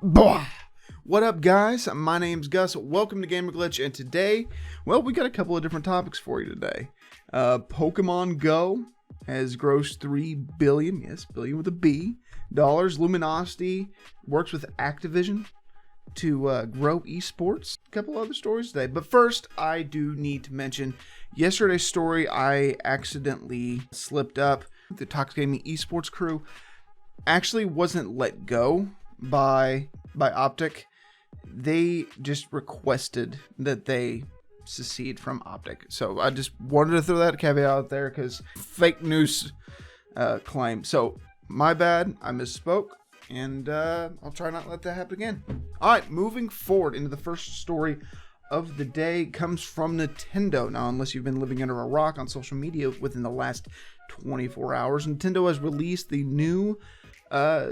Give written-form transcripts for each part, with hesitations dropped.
Bah! What up, guys? My name's Gus. Welcome to Gamer Glitch, and today, well, we got a couple of different topics for you today. Pokemon Go has grossed $3 billion, yes, billion with a B, Luminosty works with Activision to grow esports. A couple other stories today. But first, I do need to mention yesterday's story. I accidentally slipped up. The Tox Gaming Esports crew actually wasn't let go by Optic. They just requested that they secede from Optic. So I just wanted to throw that caveat out there because fake news claim. So my bad, I misspoke, and I'll try not to let that happen again. All right, moving forward into the first story of the day comes from Nintendo. Now, unless you've been living under a rock on social media within the last 24 hours, Nintendo has released the new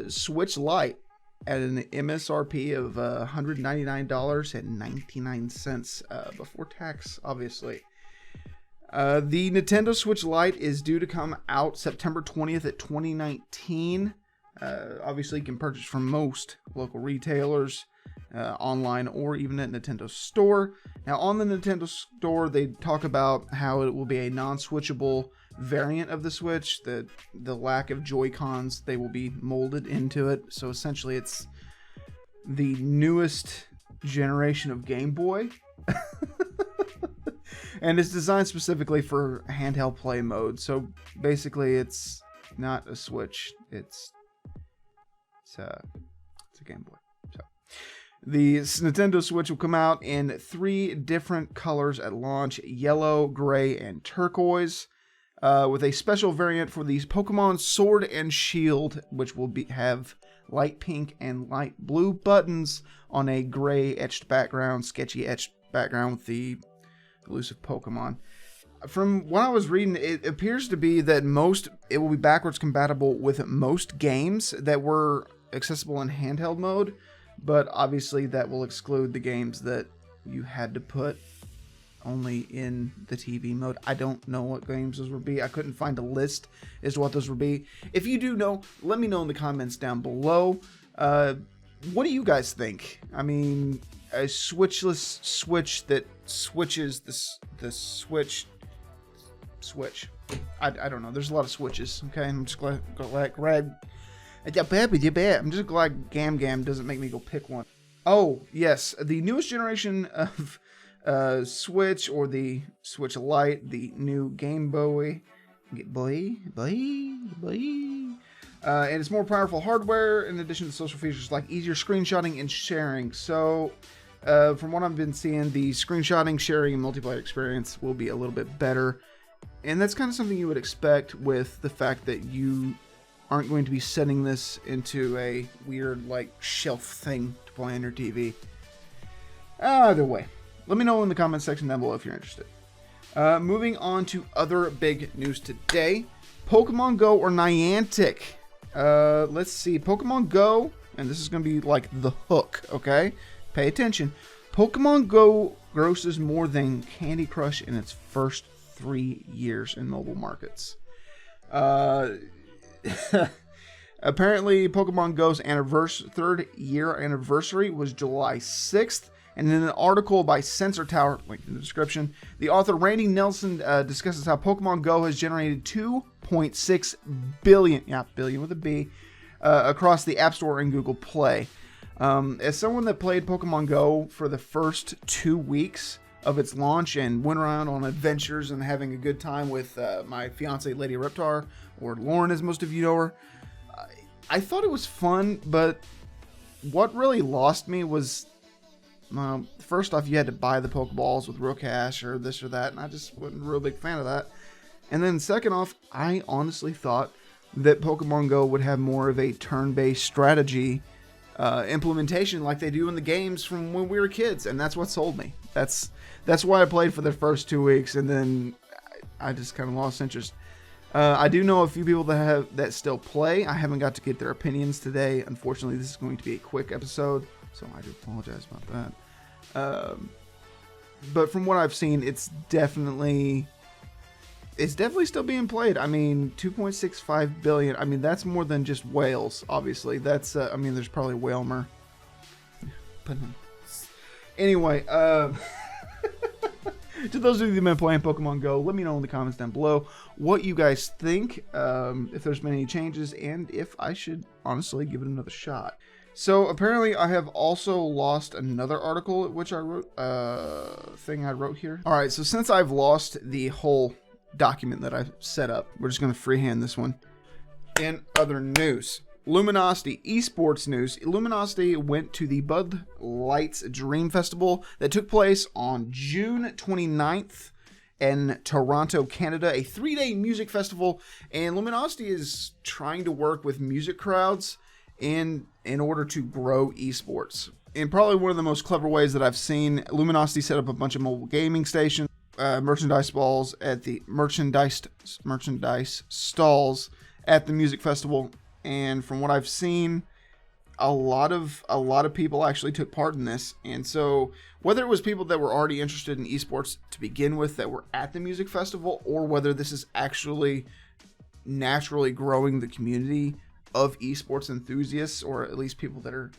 Switch Lite at an MSRP of $199.99 before tax, obviously. The Nintendo Switch Lite is due to come out September 20th at 2019. Obviously, you can purchase from most local retailers, online, or even at Nintendo Store. Now, on the Nintendo Store, they talk about how it will be a non-switchable variant of the Switch. The lack of Joy-Cons, they will be molded into it. So essentially, it's the newest generation of Game Boy. And it's designed specifically for handheld play mode. So basically, it's not a Switch. It's a Game Boy. So the Nintendo Switch will come out in 3 different colors at launch: yellow, gray, and turquoise. With a special variant for these Pokemon Sword and Shield, which will have light pink and light blue buttons on a gray etched background, sketchy etched background with the elusive Pokemon. From what I was reading, it appears to be that it will be backwards compatible with most games that were accessible in handheld mode, but obviously that will exclude the games that you had to put only in the TV mode. I don't know what games those would be. I couldn't find a list as to what those would be. If you do know, let me know in the comments down below. What do you guys think? I mean, a switchless Switch that switches the Switch. I don't know. There's a lot of switches. Okay, I'm just glad. I'm just glad Gam doesn't make me go pick one. Oh yes, the newest generation of Switch, or the Switch Lite, the new Game Boy, and it's more powerful hardware in addition to social features like easier screenshotting and sharing. So from what I've been seeing, the screenshotting, sharing, and multiplayer experience will be a little bit better, and that's kind of something you would expect with the fact that you aren't going to be setting this into a weird like shelf thing to play on your TV. Either way, let me know in the comments section down below if you're interested. Moving on to other big news today. Pokemon Go or Niantic? Let's see. Pokemon Go, and this is going to be like the hook, okay? Pay attention. Pokemon Go grosses more than Candy Crush in its first 3 years in mobile markets. Apparently, Pokemon Go's third year anniversary was July 6th. And in an article by Sensor Tower, link in the description, the author Randy Nelson discusses how Pokemon Go has generated 2.6 billion, billion with a B, across the App Store and Google Play. As someone that played Pokemon Go for the first 2 weeks of its launch and went around on adventures and having a good time with my fiance, Lady Reptar, or Lauren, as most of you know her, I thought it was fun, but what really lost me was, first off, you had to buy the Pokeballs with real cash or this or that, and I just wasn't a real big fan of that. And then second off, I honestly thought that Pokemon Go would have more of a turn-based strategy implementation like they do in the games from when we were kids, and that's what sold me. That's why I played for the first 2 weeks, and then I just kind of lost interest. I do know a few people that still play. I haven't got to get their opinions today. Unfortunately, this is going to be a quick episode, so I do apologize about that. But from what I've seen, it's definitely still being played. I mean, 2.65 billion. I mean, that's more than just whales, obviously. That's, there's probably Whalmer Anyway, to those of you who've been playing Pokemon Go, let me know in the comments down below what you guys think, if there's been any changes, and if I should honestly give it another shot. So apparently I have also lost another article which I wrote, thing I wrote here. All right, so since I've lost the whole document that I set up, we're just gonna freehand this one. In other news, Luminosity Esports news. Luminosity went to the Bud Light's Dream Festival that took place on June 29th in Toronto, Canada, a 3-day music festival, and Luminosity is trying to work with music crowds in order to grow esports. In probably one of the most clever ways that I've seen, Luminosity set up a bunch of mobile gaming stations, merchandise stalls at the merchandise stalls at the music festival, and from what I've seen, a lot of people actually took part in this. And so whether it was people that were already interested in esports to begin with that were at the music festival, or whether this is actually naturally growing the community of esports enthusiasts, or at least people that are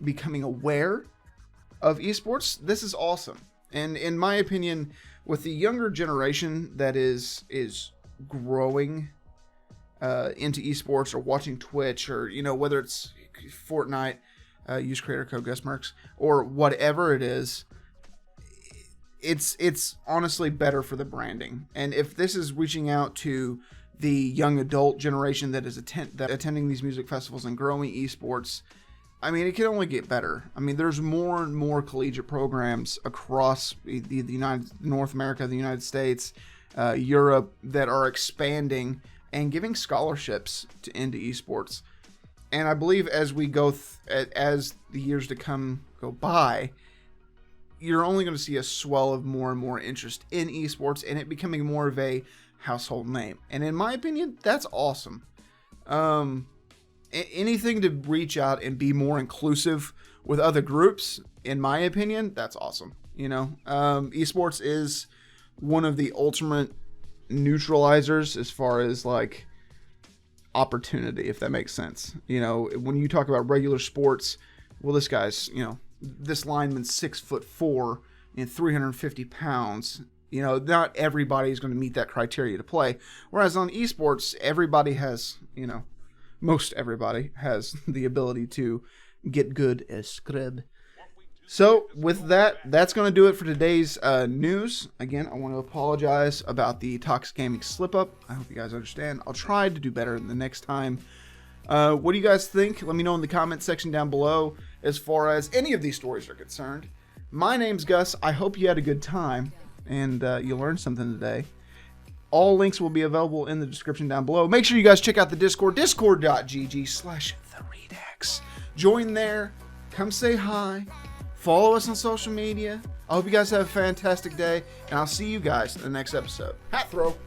becoming aware of esports, this is awesome. And in my opinion, with the younger generation that is growing into esports, or watching Twitch, or whether it's Fortnite, use creator code GusMerks, or whatever it is, it's honestly better for the branding. And if this is reaching out to the young adult generation that is attending these music festivals and growing esports, I mean, it can only get better. I mean, there's more and more collegiate programs across the North America, the United States, Europe, that are expanding and giving scholarships into esports. And I believe as we go, as the years to come go by, you're only going to see a swell of more and more interest in esports, and it becoming more of a household name. And in my opinion, that's awesome. Anything to reach out and be more inclusive with other groups, in my opinion, that's awesome. Esports is one of the ultimate neutralizers as far as like opportunity, if that makes sense. When you talk about regular sports, well, this guy's, this lineman's 6'4" and 350 pounds. Not everybody is going to meet that criteria to play. Whereas on esports, everybody has, most everybody has the ability to get good as scrub. So with that, that's going to do it for today's news. Again, I want to apologize about the Toxic Gaming slip-up. I hope you guys understand. I'll try to do better the next time. What do you guys think? Let me know in the comment section down below as far as any of these stories are concerned. My name's Gus. I hope you had a good time and you learned something today. All links will be available in the description down below. Make sure you guys check out the Discord, discord.gg/theredax. Join there. Come say hi. Follow us on social media. I hope you guys have a fantastic day, and I'll see you guys in the next episode. Hat throw.